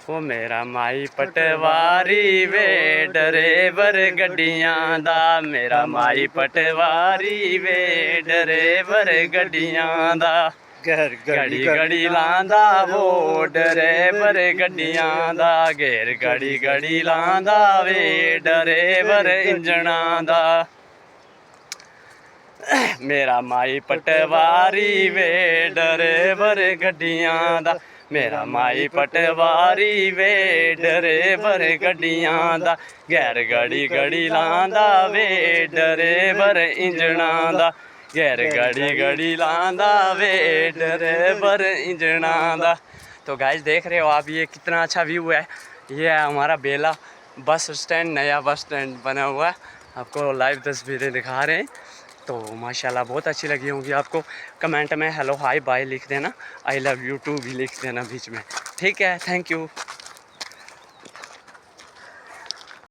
वो मेरा माई पटवारी वे ड्राइवर गड्डियां दा, मेरा माई पटवारी वे ड्राइवर गड्डियां दा, घड़ी घड़ी लांदा वो ड्राइवर गड्डियां दा, घेर घड़ी घड़ी लांदा वे ड्राइवर इंजणा दा। मेरा माई पटवारी वे ड्राइवर गड्डियां दा, मेरा माई पटवारी वे ड्राइवर गड्डियां दा, गैर घड़ी घड़ी लांदा वे ड्राइवर इंजणा दा, गैर घड़ी घड़ी लांदा वे ड्राइवर इंजणा दा। तो गाइस देख रहे हो आप ये कितना अच्छा व्यू है। ये है हमारा बेला बस स्टैंड, नया बस स्टैंड बना हुआ है। आपको लाइव तस्वीरें दिखा रहे हैं। तो माशाल्लाह बहुत अच्छी लगी होंगी आपको। कमेंट में हेलो हाय बाय लिख देना, आई लव यू टू भी लिख देना बीच में, ठीक है। Thank you.